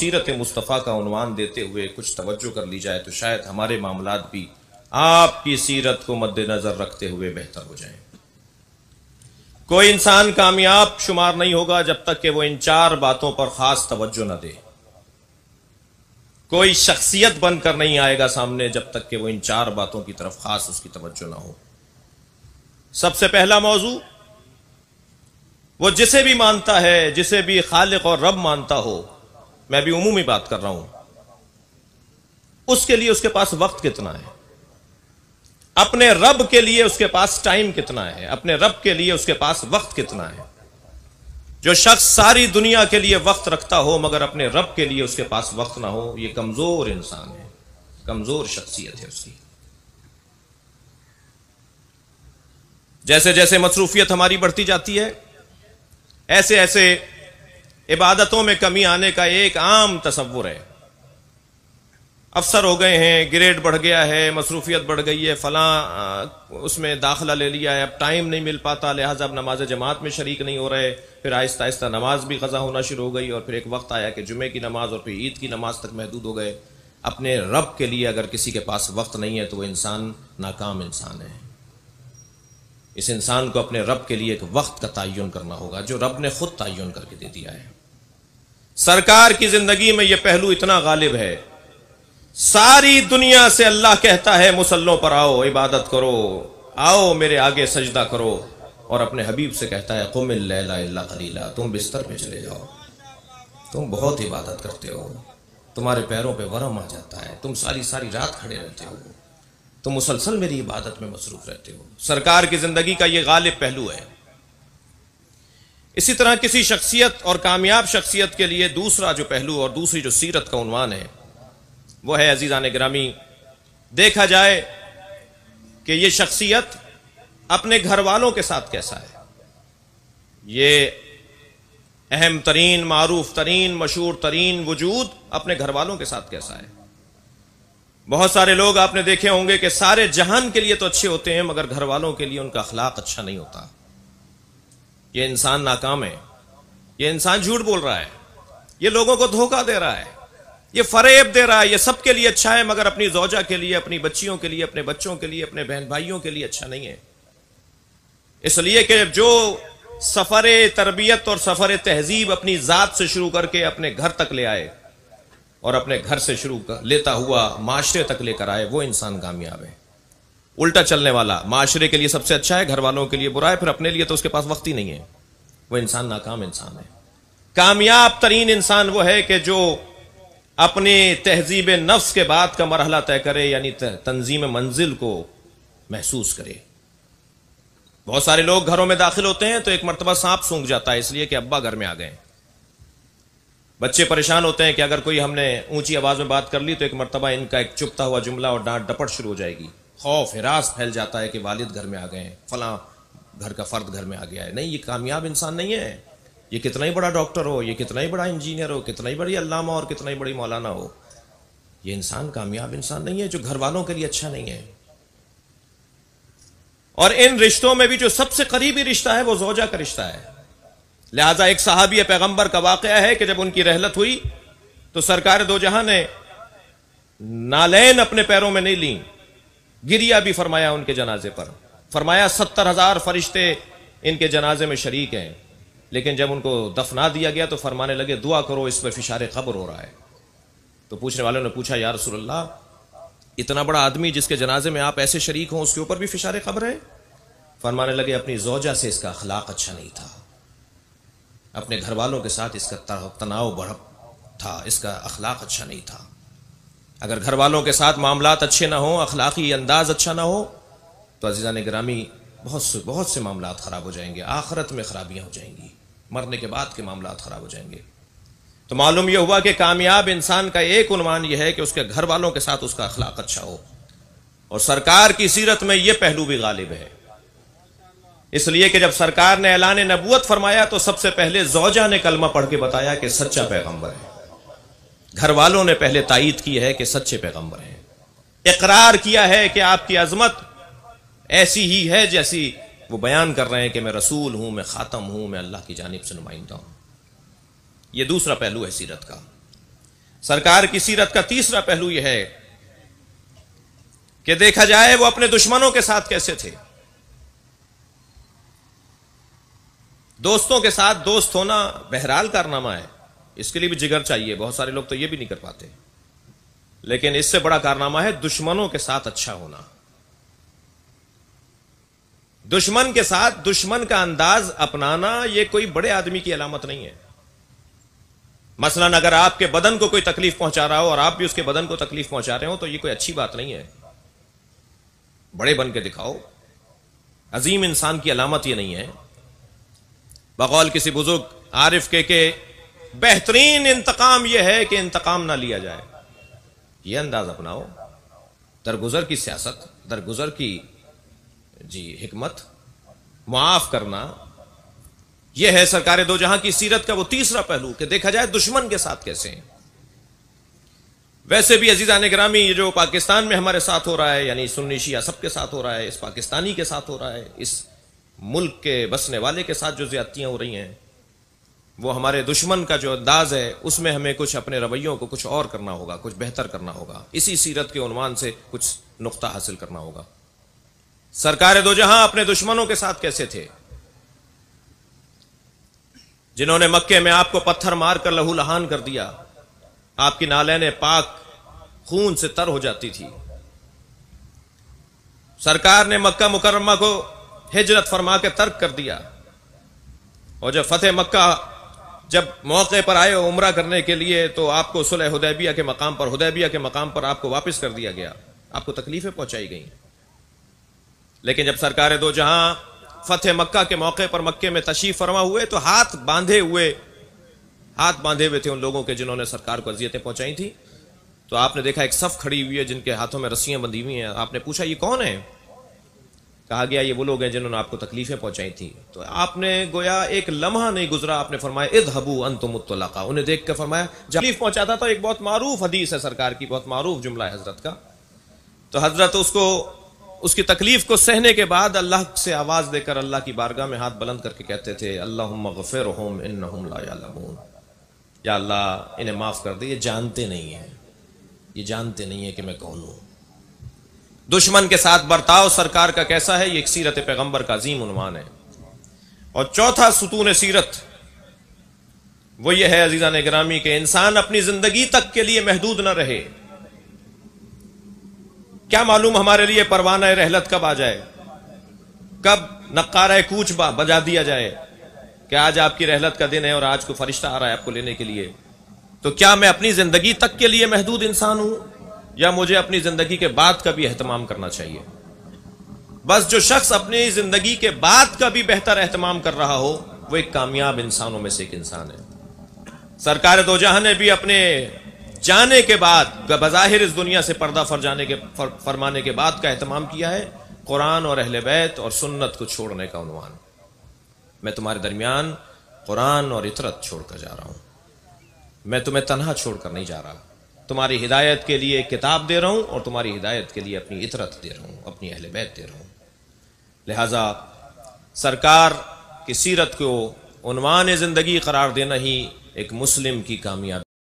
سیرت مصطفیٰ کا عنوان دیتے ہوئے کچھ توجہ کر لی جائے تو شاید ہمارے معاملات بھی آپ کی سیرت کو مد نظر رکھتے ہوئے بہتر ہو جائیں۔ کوئی انسان کامیاب شمار نہیں ہوگا جب تک کہ وہ ان 4 باتوں پر خاص توجہ نہ دے۔ کوئی شخصیت بن کر نہیں آئے گا سامنے جب تک کہ وہ ان 4 باتوں کی طرف خاص اس کی توجہ نہ ہو۔ سب سے پہلا موضوع، وہ جسے بھی مانتا ہے، جسے بھی خالق اور رب مانتا ہو، میں بھی عمومی بات کر رہا ہوں، اس کے لیے اس کے پاس وقت کتنا ہے، اپنے رب کے لیے اس کے پاس ٹائم کتنا ہے، اپنے رب کے لیے اس کے پاس وقت کتنا ہے۔ جو شخص ساری دنیا کے لیے وقت رکھتا ہو مگر اپنے رب کے لیے اس کے پاس وقت نہ ہو، یہ کمزور انسان ہے، کمزور شخصیت ہے اس کی۔ جیسے جیسے مصروفیت ہماری بڑھتی جاتی ہے، ایسے ایسے عبادتوں میں کمی آنے کا ایک عام تصور ہے۔ افسر ہو گئے ہیں، گریڈ بڑھ گیا ہے، مصروفیت بڑھ گئی ہے، فلاں اس میں داخلہ لے لیا ہے، اب ٹائم نہیں مل پاتا، لہٰذا اب نماز جماعت میں شریک نہیں ہو رہے، پھر آہستہ آہستہ نماز بھی قضا ہونا شروع ہو گئی، اور پھر ایک وقت آیا کہ جمعے کی نماز اور پھر عید کی نماز تک محدود ہو گئے۔ اپنے رب کے لیے اگر کسی کے پاس وقت نہیں ہے تو وہ انسان ناکام انسان ہے۔ اس انسان کو اپنے رب کے لیے ایک وقت کا تعین کرنا ہوگا جو رب نے خود تعین کر کے دے دیا ہے۔ سرکار کی زندگی میں یہ پہلو اتنا غالب ہے، ساری دنیا سے اللہ کہتا ہے مصلوں پر آؤ، عبادت کرو، آؤ میرے آگے سجدہ کرو، اور اپنے حبیب سے کہتا ہے قم اللیل الا قلیلا، تم بستر پہ چلے جاؤ، تم بہت عبادت کرتے ہو، تمہارے پیروں پہ ورم آ جاتا ہے، تم ساری رات کھڑے رہتے ہو، تم مسلسل میری عبادت میں مصروف رہتے ہو۔ سرکار کی زندگی کا یہ غالب پہلو ہے۔ اسی طرح کسی شخصیت اور کامیاب شخصیت کے لیے دوسرا جو پہلو اور دوسری جو سیرت کا عنوان ہے وہ ہے، عزیزان گرامی، دیکھا جائے کہ یہ شخصیت اپنے گھر والوں کے ساتھ کیسا ہے۔ یہ اہم ترین، معروف ترین، مشہور ترین وجود اپنے گھر والوں کے ساتھ کیسا ہے۔ بہت سارے لوگ آپ نے دیکھے ہوں گے کہ سارے جہان کے لیے تو اچھے ہوتے ہیں مگر گھر والوں کے لیے ان کا اخلاق اچھا نہیں ہوتا۔ یہ انسان ناکام ہے، یہ انسان جھوٹ بول رہا ہے، یہ لوگوں کو دھوکہ دے رہا ہے، یہ فریب دے رہا ہے، یہ سب کے لیے اچھا ہے مگر اپنی زوجہ کے لیے، اپنی بچیوں کے لیے، اپنے بچوں کے لیے، اپنے بہن بھائیوں کے لیے اچھا نہیں ہے۔ اس لیے کہ جو سفر تربیت اور سفر تہذیب اپنی ذات سے شروع کر کے اپنے گھر تک لے آئے اور اپنے گھر سے شروع لیتا ہوا معاشرے تک لے کر آئے، وہ انسان کامیاب ہے۔ الٹا چلنے والا معاشرے کے لیے سب سے اچھا ہے، گھر والوں کے لیے برا ہے، پھر اپنے لیے تو اس کے پاس وقت ہی نہیں ہے، وہ انسان ناکام انسان ہے۔ کامیاب ترین انسان وہ ہے کہ جو اپنی تہذیب نفس کے بعد کا مرحلہ طے کرے، یعنی تنظیم منزل کو محسوس کرے۔ بہت سارے لوگ گھروں میں داخل ہوتے ہیں تو ایک مرتبہ سانپ سونکھ جاتا ہے اس لیے کہ ابا گھر میں آ گئے۔ بچے پریشان ہوتے ہیں کہ اگر کوئی ہم نے اونچی آواز میں بات کر لی تو ایک مرتبہ ان کا ایک چپتا ہوا جملہ اور ڈانٹ ڈپٹ شروع ہو جائے گی۔ خوف ہراس پھیل جاتا ہے کہ والد گھر میں آ گئے ہیں، فلاں گھر کا فرد گھر میں آ گیا ہے۔ نہیں، یہ کامیاب انسان نہیں ہے۔ یہ کتنا ہی بڑا ڈاکٹر ہو، یہ کتنا ہی بڑا انجینئر ہو، کتنا ہی بڑی علامہ اور کتنا ہی بڑی مولانا ہو، یہ انسان کامیاب انسان نہیں ہے جو گھر والوں کے لیے اچھا نہیں ہے۔ اور ان رشتوں میں بھی جو سب سے قریبی رشتہ ہے وہ زوجہ کا رشتہ ہے۔ لہذا ایک صحابی پیغمبر کا واقعہ ہے کہ جب ان کی رحلت ہوئی تو سرکار دو جہاں نے نالین اپنے پیروں میں نہیں لیں، گریا بھی فرمایا ان کے جنازے پر، فرمایا 70,000 فرشتے ان کے جنازے میں شریک ہیں، لیکن جب ان کو دفنا دیا گیا تو فرمانے لگے دعا کرو اس پہ فشار قبر ہو رہا ہے۔ تو پوچھنے والوں نے پوچھا یا رسول اللہ، اتنا بڑا آدمی جس کے جنازے میں آپ ایسے شریک ہوں اس کے اوپر بھی فشار قبر ہے؟ فرمانے لگے اپنی زوجہ سے اس کا اخلاق اچھا نہیں تھا، اپنے گھر والوں کے ساتھ اس کا تناؤ بڑھ تھا، اس کا اخلاق اچھا نہیں تھا۔ اگر گھر والوں کے ساتھ معاملات اچھے نہ ہوں، اخلاقی انداز اچھا نہ ہو تو عزیزان گرامی بہت سے معاملات خراب ہو جائیں گے، آخرت میں خرابیاں ہو جائیں گی، مرنے کے بعد کے معاملات خراب ہو جائیں گے۔ تو معلوم یہ ہوا کہ کامیاب انسان کا ایک عنوان یہ ہے کہ اس کے گھر والوں کے ساتھ اس کا اخلاق اچھا ہو، اور سرکار کی سیرت میں یہ پہلو بھی غالب ہے۔ اس لیے کہ جب سرکار نے اعلان نبوت فرمایا تو سب سے پہلے زوجہ نے کلمہ پڑھ کے بتایا کہ سچا پیغمبر ہے، گھر والوں نے پہلے تائید کی ہے کہ سچے پیغمبر ہیں، اقرار کیا ہے کہ آپ کی عظمت ایسی ہی ہے جیسی وہ بیان کر رہے ہیں کہ میں رسول ہوں، میں خاتم ہوں، میں اللہ کی جانب سے نمائندہ ہوں۔ یہ دوسرا پہلو ہے سیرت کا۔ سرکار کی سیرت کا تیسرا پہلو یہ ہے کہ دیکھا جائے وہ اپنے دشمنوں کے ساتھ کیسے تھے. دوستوں کے ساتھ دوست ہونا بہرحال کارنامہ ہے، اس کے لیے بھی جگر چاہیے، بہت سارے لوگ تو یہ بھی نہیں کر پاتے، لیکن اس سے بڑا کارنامہ ہے دشمنوں کے ساتھ اچھا ہونا. دشمن کے ساتھ دشمن کا انداز اپنانا یہ کوئی بڑے آدمی کی علامت نہیں ہے. مثلا اگر آپ کے بدن کو کوئی تکلیف پہنچا رہا ہو اور آپ بھی اس کے بدن کو تکلیف پہنچا رہے ہو تو یہ کوئی اچھی بات نہیں ہے. بڑے بن کے دکھاؤ، عظیم انسان کی علامت یہ نہیں ہے. بقول کسی بزرگ عارف کے کہ بہترین انتقام یہ ہے کہ انتقام نہ لیا جائے. یہ انداز اپناؤ، درگزر کی سیاست، درگزر کی حکمت، معاف کرنا، یہ ہے سرکار دو جہاں کی سیرت کا وہ تیسرا پہلو کہ دیکھا جائے دشمن کے ساتھ کیسے ہیں. ویسے بھی عزیزان گرامی یہ جو پاکستان میں ہمارے ساتھ ہو رہا ہے، یعنی سنی شیعہ سب کے ساتھ ہو رہا ہے، اس پاکستانی کے ساتھ ہو رہا ہے، اس ملک کے بسنے والے کے ساتھ جو زیادتیاں ہو رہی ہیں، وہ ہمارے دشمن کا جو انداز ہے اس میں ہمیں کچھ اپنے رویوں کو کچھ اور کرنا ہوگا، کچھ بہتر کرنا ہوگا. اسی سیرت کے عنوان سے کچھ نقطہ حاصل کرنا ہوگا. سرکار دو جہاں اپنے دشمنوں کے ساتھ کیسے تھے؟ جنہوں نے مکے میں آپ کو پتھر مار کر لہو لہان کر دیا، آپ کی نالین پاک خون سے تر ہو جاتی تھی. سرکار نے مکہ مکرمہ کو ہجرت فرما کے ترک کر دیا، اور جب فتح مکہ جب موقع پر آئے عمرہ کرنے کے لیے تو آپ کو صلح حدیبیہ کے مقام پر آپ کو واپس کر دیا گیا، آپ کو تکلیفیں پہنچائی گئیں. لیکن جب سرکار دو جہاں فتح مکہ کے موقع پر مکے میں تشریف فرما ہوئے تو ہاتھ باندھے ہوئے تھے ان لوگوں کے جنہوں نے سرکار کو اذیتیں پہنچائی تھی. تو آپ نے دیکھا ایک صف کھڑی ہوئی ہے جن کے ہاتھوں میں رسیاں بندھی ہوئی ہیں. آپ نے پوچھا یہ کون ہے؟ کہا گیا یہ وہ لوگ ہیں جنہوں نے آپ کو تکلیفیں پہنچائی تھی. تو آپ نے گویا ایک لمحہ نہیں گزرا، آپ نے فرمایا اذهبوا انتم الطلقاء. انہیں دیکھ کر فرمایا تکلیف پہنچاتا تھا. ایک بہت معروف حدیث ہے سرکار کی، بہت معروف جملہ ہے حضرت کا. تو حضرت اس کی تکلیف کو سہنے کے بعد اللہ سے آواز دے کر اللہ کی بارگاہ میں ہاتھ بلند کر کے کہتے تھے اللہم اغفرہم انہم لا یعلمون. یا اللہ انہیں معاف کر دے، یہ جانتے نہیں ہیں کہ میں کون ہوں. دشمن کے ساتھ برتاؤ سرکار کا کیسا ہے، یہ ایک سیرت پیغمبر کا عظیم عنوان ہے. اور چوتھا ستون سیرت وہ یہ ہے عزیزان گرامی کہ انسان اپنی زندگی تک کے لیے محدود نہ رہے. کیا معلوم ہمارے لیے پروانہ رحلت کب آ جائے، کب نقارہ کوچ بجا دیا جائے کہ آج آپ کی رحلت کا دن ہے اور آج کو فرشتہ آ رہا ہے آپ کو لینے کے لیے. تو کیا میں اپنی زندگی تک کے لیے محدود انسان ہوں یا مجھے اپنی زندگی کے بعد کا بھی اہتمام کرنا چاہیے؟ بس جو شخص اپنی زندگی کے بعد کا بھی بہتر اہتمام کر رہا ہو وہ ایک کامیاب انسانوں میں سے ایک انسان ہے. سرکار دو جہاں نے بھی اپنے جانے کے بعد بظاہر اس دنیا سے پردہ فرمانے کے بعد کا اہتمام کیا ہے قرآن اور اہل بیت اور سنت کو چھوڑنے کا عنوان. میں تمہارے درمیان قرآن اور اطرت چھوڑ کر جا رہا ہوں، میں تمہیں تنہا چھوڑ کر نہیں جا رہا. تمہاری ہدایت کے لیے ایک کتاب دے رہا ہوں اور تمہاری ہدایت کے لیے اپنی اطرت دے رہا ہوں، اپنی اہل بیت دے رہا ہوں. لہذا سرکار کی سیرت کو عنوان زندگی قرار دینا ہی ایک مسلم کی کامیابی